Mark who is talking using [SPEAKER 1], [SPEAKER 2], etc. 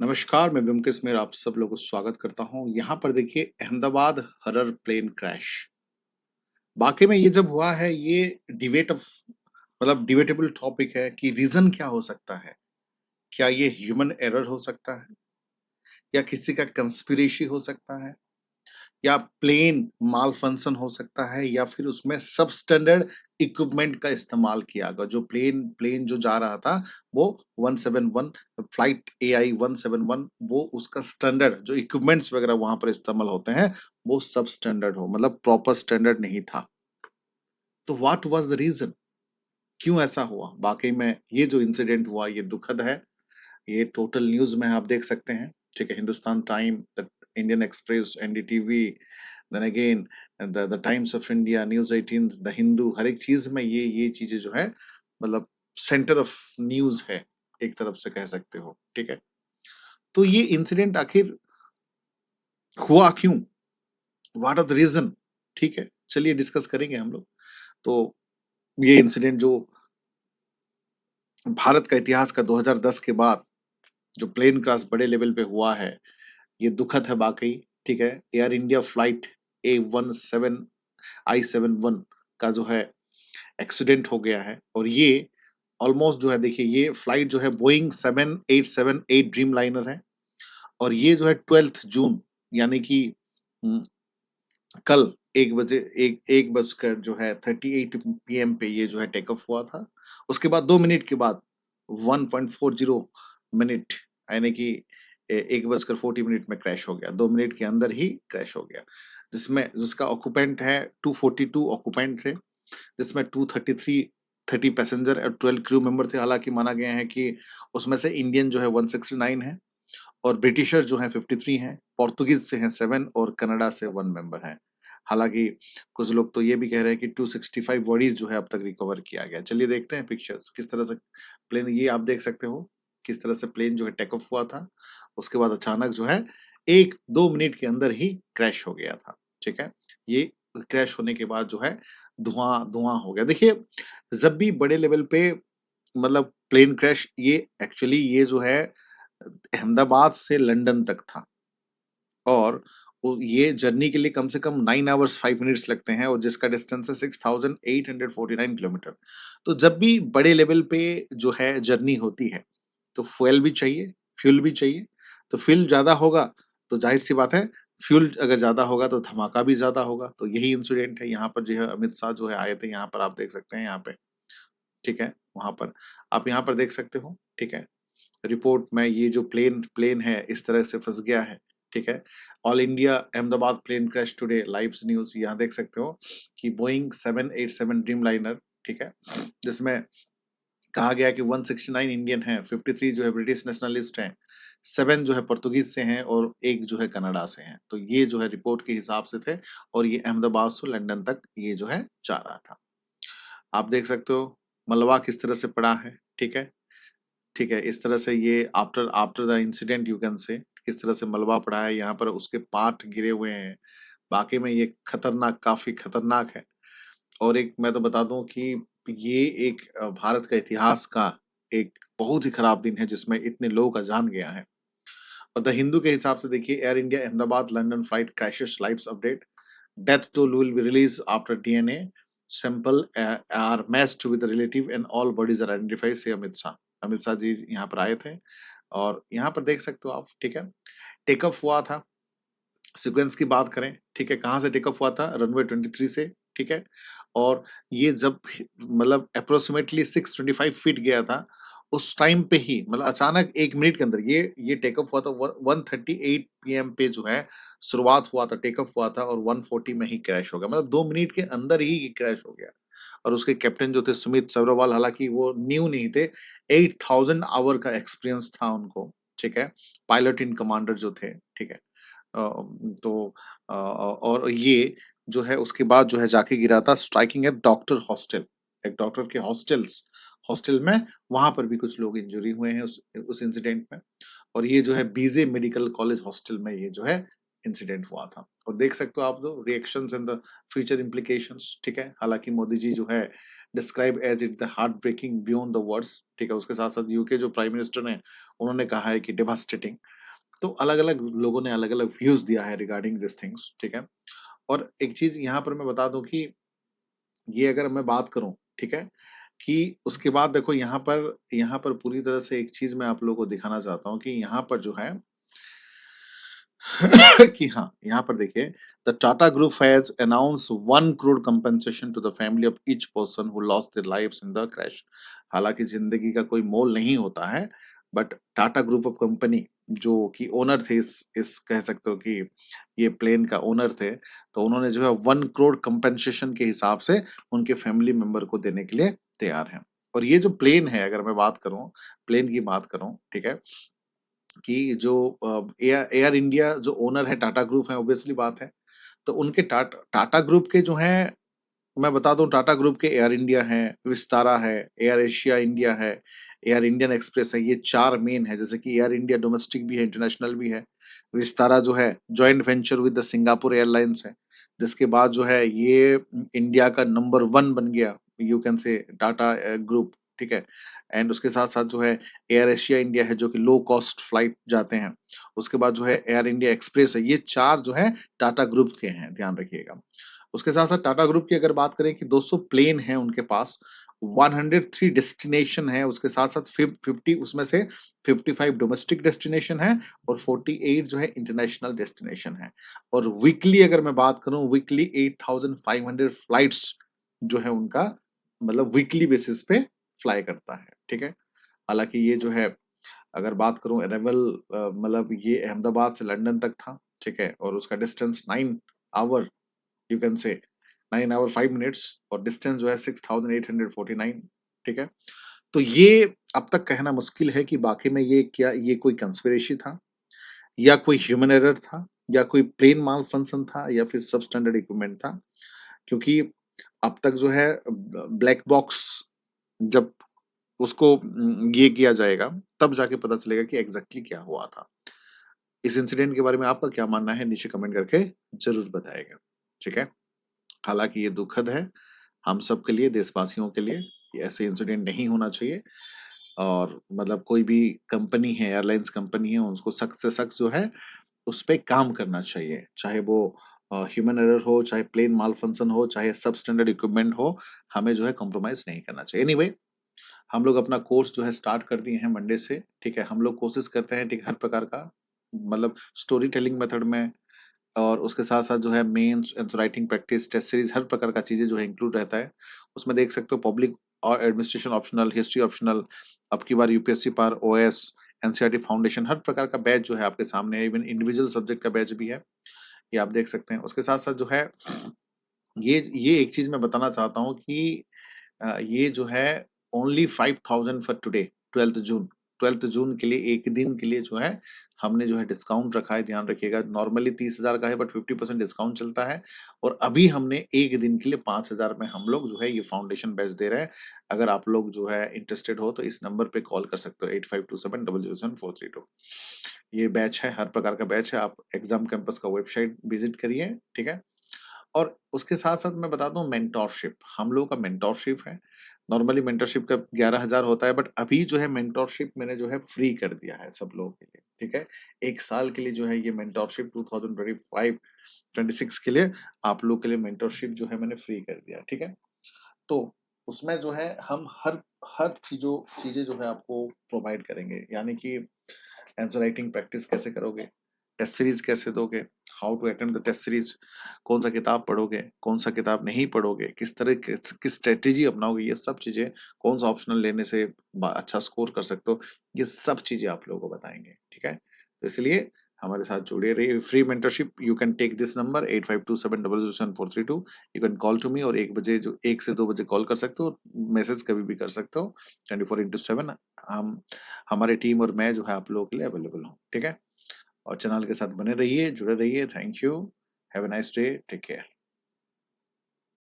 [SPEAKER 1] नमस्कार, मैं ब्योमकेश मेरा आप सब लोगों को स्वागत करता हूँ। यहाँ पर देखिए अहमदाबाद हरर प्लेन क्रैश। वाक़ई में ये जब हुआ है ये डिबेटेबल टॉपिक है कि रीज़न क्या हो सकता है? क्या ये ह्यूमन एरर हो सकता है? या किसी का कंस्पिरेसी हो सकता है? या प्लेन मालफंक्शन हो सकता है या फिर उसमें सबस्टैंडर्ड इक्विपमेंट का इस्तेमाल किया गया। जो प्लेन प्लेन जो जा रहा था वो 171 फ्लाइट एआई 171 वो उसका स्टैंडर्ड जो इक्विपमेंट्स वगैरह वहाँ पर इस्तेमाल होते हैं, वो सबस्टैंडर्ड हो मतलब प्रॉपर स्टैंडर्ड नहीं था। तो व्हाट वाज़ द रीज़न? क्यों ऐसा हुआ? वाक़ई में ये जो इंसिडेंट हुआ ये दुखद है। ये टोटल न्यूज़ में आप देख सकते हैं, ठीक है? Hindustan time, the Indian Express, NDTV, then again the Times of India, news 18, the Hindu, हर एक चीज़ में ये चीज़ें जो है मतलब सेंटर ऑफ न्यूज़ है, एक तरफ से कह सकते हो, ठीक है? तो ये इंसिडेंट आखिर हुआ क्यों? What are the reason? ठीक है, चलिए डिस्कस करेंगे हम लोग। तो ये इंसिडेंट जो भारत का इतिहास का 2010 के बाद जो प्लेन क्रैश बड़े लेवल पे हुआ है, ये दुखद है वाक़ई, ठीक है? Air India flight A17 I-71 का जो है एक्सीडेंट हो गया है और ये ऑलमोस्ट जो है देखिए ये फ्लाइट जो है बोइंग 7878 ड्रीमलाइनर है और ये जो है 12th जून यानी कि उम, कल 1 बजे 1 बजकर जो है 38 पीएम पे ये जो है टेक ऑफ हुआ था। उसके बाद 2 मिनट के बाद 1.40 मिनट यानी कि 1 बजकर 40 मिनट में क्रैश हो गया। 2 मिनट के अंदर ही क्रैश हो गया। जिसका ऑक्यूपेंट है 242 ऑक्यूपेंट थे, जिसमें 233 30 पैसेंजर और 12 क्रू मेंबर थे। हालाँकि माना गया है कि उसमें से इंडियन जो है 169 हैं और ब्रिटिशर जो हैं 53 हैं, पोर्तुगीज़ से हैं 7 और कनाडा से 1 मेंबर हैं। हालाँकि कुछ लोग तो ये भी कह रहे हैं कि 265 बॉडीज़ जो है अब तक रिकवर किया गया है। चलिए देखते हैं पिक्चर्स किस तरह से प्लेन ये आप देख सकते हो, किस तरह से प्लेन जो है टेक ऑफ हुआ था। उसके बाद अचानक जो है 1-2 मिनट के अंदर ही क्रैश हो गया था, ठीक है? ये क्रैश होने के बाद जो है धुआँ हो गया। देखिए, जब भी बड़े लेवल पे मतलब प्लेन क्रैश ये एक्चुअली ये जो है अहमदाबाद से लंदन तक था और ये जर्नी के लिए कम से कम 9 आवर्स 5 मिनट्स लगते हैं और जिसका डिस्टेंस है 6849 किलोमीटर। तो जब भी बड़े लेवल पे जो है जर्नी होती है, तो फ्यूल भी चाहिए। तो फ्यूल ज़्यादा होगा, तो ज़ाहिर-सी बात है फ्यूल अगर ज़्यादा होगा तो धमाका भी ज़्यादा होगा। तो यही इंसिडेंट है यहाँ पर जो है अमित शाह जो है आए थे यहाँ पर आप देख सकते हैं यहाँ पे, ठीक है? वहाँ पर आप यहाँ पर देख सकते हो, ठीक है? रिपोर्ट में ये जो प्लेन है इस तरह से फँस गया है, ठीक है? All India Ahmedabad plane crash today lives news यहाँ देख सकते हो कि बोइंग 787 ड्रीमलाइनर, ठीक है? जिसमें कहा गया है कि 169 इंडियन हैं, 53 जो है ब्रिटिश नेशनलिस्ट हैं, 7 जो है पुर्तगीज़ से हैं और 1 जो है कनाडा से हैं। तो ये जो है रिपोर्ट के हिसाब से थे और ये अहमदाबाद से लंदन तक ये जो है जा रहा था। आप देख सकते हो मलबा किस तरह से पड़ा है, ठीक है? ठीक है, इस तरह से ये after after the incident you can say किस तरह से मलबा पड़ा है, यहाँ पर उसके पार्ट गिरे हुए हैं। वाक़ई में ये खतरनाक काफ़ी खतरनाक है और एक मैं तो बता दूँ कि ये एक भारत का इतिहास का एक बहुत ही खराब दिन है जिसमें इतने लोगों का जान गया है। और द हिंदू के हिसाब से देखिए Air India Ahmedabad London flight crashes lives update, death toll will be release after DNA sample are matched with relative and all bodies are identified से अमित शाह। अमित शाह जी यहाँ पर आए थे और यहाँ पर देख सकते हो आप, ठीक है? टेक ऑफ हुआ था, सीक्वेंस की बात करें, ठीक है? कहाँ से टेक ऑफ हुआ था? रनवे 23 से, ठीक है? और ये जब मतलब एप्रोक्सिमेटली 625 फीट गया था, उस टाइम पे ही मतलब अचानक 1 मिनट के अंदर ये टेक ऑफ हुआ था 138 पीएम पे जो है शुरुआत हुआ था, टेक ऑफ हुआ था और 140 में ही क्रैश हो गया। मतलब 2 मिनट के अंदर ही ये क्रैश हो गया और उसके कैप्टन जो थे सुमित सब्रवाल हालाँकि वो न्यू नहीं थे, 8000 आवर का एक्सपीरियंस था उनको, ठीक है? पायलट इन कमांडर जो थे, ठीक है? तो और ये जो है उसके बाद जो है जाके गिरा था स्ट्राइकिंग एट डॉक्टर हॉस्टल। एक डॉक्टर के हॉस्टल में वहाँ पर भी कुछ लोग इंजरी हुए हैं उस इंसिडेंट में और ये जो है बीजे मेडिकल कॉलेज हॉस्टल में ये जो है इंसिडेंट हुआ था। और देख सकते हो आप लोग reactions and the future implications, ठीक है। हालांकि मोदी जी जो है describe as it the heart breaking beyond the words, ठीक है। उसके साथ साथ यूके जो प्राइम मिनिस्टर ने उन्होंने कहा है कि डेवास्टेटिंग। तो अलग अलग लोगों ने अलग अलग व्यूज दिया है रिगार्डिंग दिस थिंग्स, ठीक है। और एक चीज यहाँ पर मैं बता दूं कि ये अगर मैं बात करूं, ठीक है, कि उसके बाद देखो यहाँ पर पूरी तरह से एक चीज मैं आप लोगों को दिखाना चाहता हूँ कि यहाँ पर जो है कि हाँ, यहाँ पर देखिए, the Tata group has announce 1 crore compensation to the family of each person who lost their lives in the crash. हालांकि जिंदगी का कोई मोल नहीं होता है, but Tata group of company जो कि ओनर थे, इस कह सकते हो कि ये प्लेन का ओनर थे, तो उन्होंने जो है 1 करोड़ कंपनसेशन के हिसाब से उनके फैमिली मेंबर को देने के लिए तैयार हैं। और ये जो प्लेन है, अगर मैं बात करूं, प्लेन की बात करूं, ठीक है, कि जो एयर एयर इंडिया जो ओनर है टाटा ग्रुप है, ऑब्वियसली बात है। तो उनके टाटा टाटा ग्रुप के जो हैं, मैं बता दूं, टाटा ग्रुप के एयर इंडिया है, विस्तारा है, एयर एशिया इंडिया है, एयर इंडियन एक्सप्रेस है। ये 4 मेन है। जैसे कि एयर इंडिया डोमेस्टिक भी है, इंटरनेशनल भी है। विस्तारा जो है joint venture with the Singapore airlines है। जिसके बाद जो है ये इंडिया का नंबर 1 बन गया, you can say Tata group, ठीक है। एंड उसके साथ साथ जो है एयर एशिया इंडिया है, जो कि लो कॉस्ट फ्लाइट जाते हैं। उसके बाद जो है एयर इंडिया एक्सप्रेस है। ये 4 जो है टाटा ग्रुप के हैं, ध्यान रखिएगा। उसके साथ साथ टाटा ग्रुप की अगर बात करें कि 200 प्लेन है उनके पास, 103 डेस्टिनेशन है, उसके साथ साथ 50 उसमें से 55 डोमेस्टिक डेस्टिनेशन है और 48 जो है इंटरनेशनल डेस्टिनेशन है। और वीकली अगर मैं बात करूं, वीकली 8500 फ्लाइट्स जो है उनका, मतलब वीकली बेसिस पे फ्लाई करता है, ठीक है। हालांकि ये जो है, अगर बात करूं अराइवल, मतलब ये अहमदाबाद से लंदन तक था, ठीक है। और उसका distance 9 our, you can say 9 our 5 minutes, और डिस्टेंस जो है 6849, ठीक है। तो ये अब तक कहना मुश्किल है कि बाकी में ये क्या, ये कोई कंस्पिरेसी था, या कोई ह्यूमन एरर था, या कोई प्लेन माल फंक्शन था, या फिर सब स्टैंडर्ड इक्विपमेंट था। क्योंकि अब तक जो है ब्लैक बॉक्स, जब उसको ये किया जाएगा, तब जाके पता चलेगा कि एग्जैक्टली क्या हुआ था। इस इंसिडेंट के बारे में आपका क्या मानना है, नीचे कमेंट करके जरूर बताएगा, ठीक है। हालांकि ये दुखद है हम सब के लिए, देशवासियों के लिए। ये ऐसे इंसिडेंट नहीं होना चाहिए। और मतलब कोई भी कंपनी है, एयरलाइंस कंपनी है, उसको सख्त से सख्त जो है उस पे काम करना चाहिए। चाहे वो ह्यूमन एरर हो, चाहे प्लेन माल फंक्शन हो, चाहे सब स्टैंडर्ड इक्विपमेंट हो, हमें जो है कॉम्प्रोमाइज नहीं करना चाहिए। एनीवे, हम लोग अपना कोर्स जो है स्टार्ट कर दिए हैं मंडे से, ठीक है। हम लोग कोशिश करते हैं, ठीक, हर प्रकार का, मतलब स्टोरी टेलिंग मेथड में, और उसके साथ साथ जो है mains answer writing practice, test series, हर प्रकार का चीजें जो है इंक्लूड रहता है। उसमें देख सकते हो पब्लिक और एडमिनिस्ट्रेशन ऑप्शनल, हिस्ट्री ऑप्शनल, अब की बार यूपीएससी पर ओएस, एनसीईआरटी फाउंडेशन, हर प्रकार का बैच जो है आपके सामने है। इवन इंडिविजुअल सब्जेक्ट का बैच भी है, ये आप देख सकते हैं। उसके साथ साथ जो है ये एक चीज मैं बताना चाहता हूँ कि ये जो है ओनली 5000 फॉर टुडे, 12 जून। 12 जून के लिए, एक दिन के लिए जो है हमने जो है डिस्काउंट रखा है, ध्यान रखिएगा। नॉर्मली 30,000 का है, बट 50% डिस्काउंट चलता है। और अभी हमने एक दिन के लिए 5,000 में हम लोग जो है ये फाउंडेशन बैच दे रहे हैं। अगर आप लोग जो है इंटरेस्टेड हो तो इस नंबर पे कॉल कर सकते हो, 8527007432। ये बैच है, हर प्रकार का बैच है। आप एग्जाम कैंपस का वेबसाइट विजिट करिए, ठीक है। और उसके साथ-साथ मैं बता दूँ, मेंटोरशिप, हम लोगों का मेंटोरशिप है। नॉर्मली मेंटोरशिप का 11,000 होता है, बट अभी जो है मेंटोरशिप मैंने जो है फ्री कर दिया है सब लोगों के लिए, ठीक है। 1 साल के लिए जो है ये मेंटोरशिप 2025-26 के लिए आप लोग के लिए मेंटोरशिप जो है मैंने फ्री कर दिया, ठीक है। तो उसमें जो है हम हर हर चीज़ें जो है आपको प्रोवाइड करेंगे। यानी कि आंसर राइटिंग प्रैक्टिस कैसे करोगे, टेस्ट सीरीज कैसे दोगे, how to attempt the test series, कौन सा किताब पढ़ोगे, कौन सा किताब नहीं पढ़ोगे, किस तरह किस स्ट्रेटेजी अपनाओगे, ये सब चीजें, कौन सा ऑप्शनल लेने से अच्छा स्कोर कर सकते हो, ये सब चीजें आप लोगों को बताएंगे, ठीक है। तो इसलिए हमारे साथ जुड़े रहिए। Free mentorship, you can take this number 8527007432। You can call to me, और 1 बजे, जो 1 से 2 बजे कॉल कर सकते हो, मैसेज कभी भी कर सकते हो। 24/7 हम, हमारी टीम और मैं जो है आप लोगों के लिए अवेलेबल हूँ, ठीक है। और चैनल के साथ बने रहिए, जुड़े रहिए। Thank you, have a nice day, take care.